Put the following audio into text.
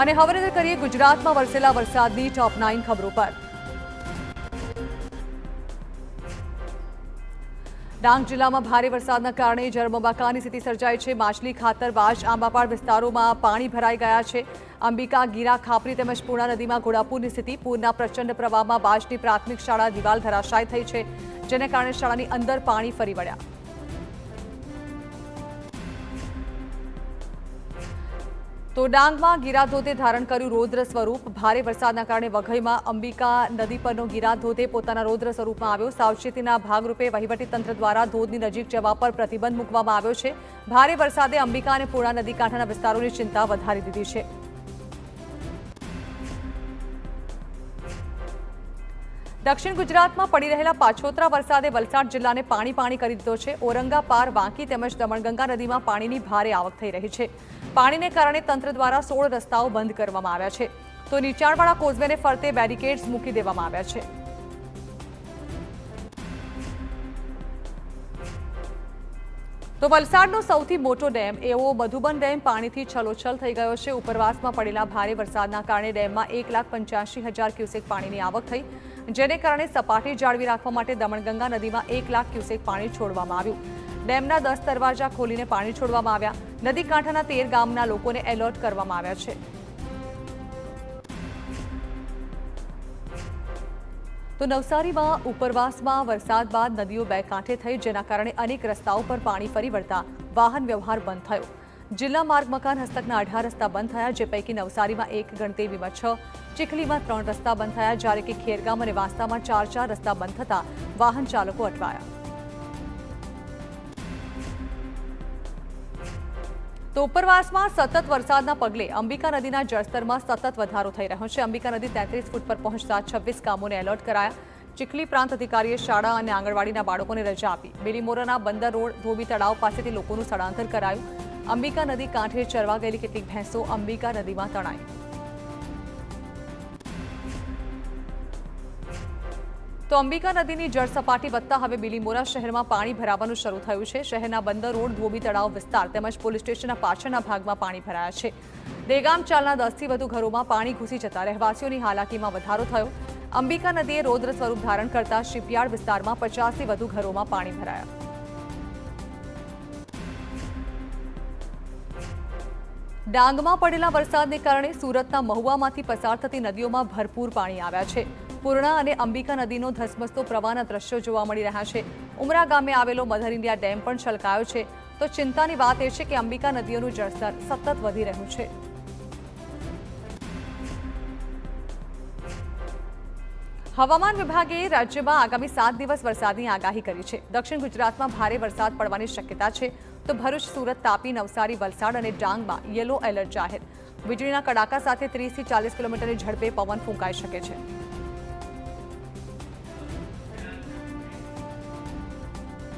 અને હવે નજર કરીએ ગુજરાતમાં વરસેલા વરસાદની ટોપ 9 ખબરો પર। ડાંગ જિલ્લામાં ભારે વરસાદના કારણે જળબંબાકારની સ્થિતિ સર્જાઈ છે। માછલી ખાતરબાજ આંબાપાડ વિસ્તારોમાં પાણી ભરાઈ ગયા છે। અંબિકા, ગીરા, ખાપરી તેમજ પૂર્ણા નદીમાં ઘોડાપૂરની સ્થિતિ। પૂરના પ્રચંડ પ્રવાહમાં બાજની પ્રાથમિક શાળા દિવાલ ધરાશાયી થઈ છે, જેને કારણે શાળાની અંદર પાણી ફરી વળ્યા। તો ડાંગમાં ગીરાધોધે ધારણ કર્યું રૌદ્ર સ્વરૂપ। ભારે વરસાદના કારણે વઘઈમાં અંબિકા નદી પરનો ગીરાધોધે પોતાના રૌદ્ર સ્વરૂપમાં આવ્યો। સાવચેતીના ભાગરૂપે વહીવટીતંત્ર દ્વારા ધોધની નજીક જવા પર પ્રતિબંધ મૂકવામાં આવ્યો છે। ભારે વરસાદે અંબિકા અને પૂર્ણા નદી કાંઠાના વિસ્તારોની ચિંતા વધારી દીધી છે। દક્ષિણ ગુજરાતમાં પડી રહેલા પાછોતરા વરસાદે વલસાડ જિલ્લાને પાણી કરી દીધો છે। ઓરંગા પાર, વાંકી તેમજ દમણગંગા નદીમાં પાણીની ભારે આવક થઈ રહી છે। પાણીને કારણે તંત્ર દ્વારા 16 રસ્તાઓ બંધ કરવામાં આવ્યા છે, તો નીચાણવાળા કોઝવેને ફરતે બેરિકેડ્સ મૂકી દેવામાં આવ્યા છે। તો વલસાડનો સૌથી મોટો ડેમ એવો મધુબન ડેમ પાણીથી છલોછલ થઈ ગયો છે। ઉપરવાસમાં પડેલા ભારે વરસાદના કારણે ડેમમાં 1,85,000 ક્યુસેક પાણીની આવક થઈ, જેને કારણે સપાટી જાળવી રાખવા માટે દમણગંગા નદીમાં 1 લાખ ક્યુસેક પાણી છોડવામાં આવ્યું। ડેમના 10 દરવાજા ખોલીને પાણી છોડવામાં આવ્યા। નદી કાંઠાના 13 ગામના લોકોને એલર્ટ કરવામાં આવ્યા છે। તો નવસારીમાં ઉપરવાસમાં વરસાદ બાદ નદીઓ બે કાંઠે થઈ, જેના કારણે અનેક રસ્તાઓ પર પાણી ફરી વળતા વાહન વ્યવહાર બંધ થયો। જિલ્લા માર્ગ મકાન હસ્તકના 18 રસ્તા બંધ થયા, જે પૈકી નવસારીમાં 1, ગણદેવીમાં 6, ચીખલીમાં 3 રસ્તા બંધ થયા, જ્યારે કે ખેરગામ અને વાંસદામાં 4 રસ્તા બંધ થતા વાહન ચાલકો અટવાયા। તો ઉપરવાસમાં સતત વરસાદના પગલે અંબિકા નદીના જળસ્તરમાં સતત વધારો થઈ રહ્યો છે। અંબિકા નદી 33 ફૂટ પર પહોંચતા 26 ગામોને એલર્ટ કરાયા। ચીખલી પ્રાંત અધિકારીએ શાળા અને આંગણવાડીના બાળકોને રજા આપી। બેલીમોરાના બંદર રોડ, ધોબી તળાવ પાસેથી લોકોનું સ્થળાંતર કરાયું। અંબિકા નદી કાંઠે ચરવા ગયેલી કેટલીક ભેંસો અંબિકા નદીમાં તણાઈ। તો અંબિકા નદીની જળ સપાટી વધતા હવે બીલીમોરા શહેરમાં પાણી ભરાવાનું શરૂ થયું છે। શહેરના બંદર રોડ, ધોબી તળાવ વિસ્તાર તેમજ પોલીસ સ્ટેશનના પાછળના ભાગમાં પાણી ભરાયા છે। દેગામ ચાલના 10થી વધુ ઘરોમાં પાણી ઘૂસી જતા રહેવાસીઓની હાલાકીમાં વધારો થયો। અંબિકા નદીએ રૌદ્ર સ્વરૂપ ધારણ કરતા શિપયાર્ડ વિસ્તારમાં 50થી વધુ ઘરોમાં પાણી ભરાયા। ડાંગમાં પડેલા વરસાદને કારણે સુરતના મહુવામાંથી પસાર થતી નદીઓમાં ભરપૂર પાણી આવ્યા છે। પૂર્ણા અને અંબિકા નદીનો ધસમસતો પ્રવાહના દ્રશ્યો જોવા મળી રહ્યા છે। ઉમરા ગામે આવેલો મધર ઇન્ડિયા ડેમ પણ છલકાયો છે। તો ચિંતાની વાત એ છે કે અંબિકા નદીઓનું જળસ્તર સતત વધી રહ્યું છે। હવામાન વિભાગે રાજ્યમાં આગામી 7 દિવસ વરસાદની આગાહી કરી છે। દક્ષિણ ગુજરાતમાં ભારે વરસાદ પડવાની શક્યતા છે। તો ભરૂચ, સુરત, તાપી, નવસારી, વલસાડ અને ડાંગમાં યલો એલર્ટ જાહેર। વીજળીના કડાકા સાથે 30થી 40 કિલોમીટરની ઝડપે પવન ફૂંકાઈ શકે છે।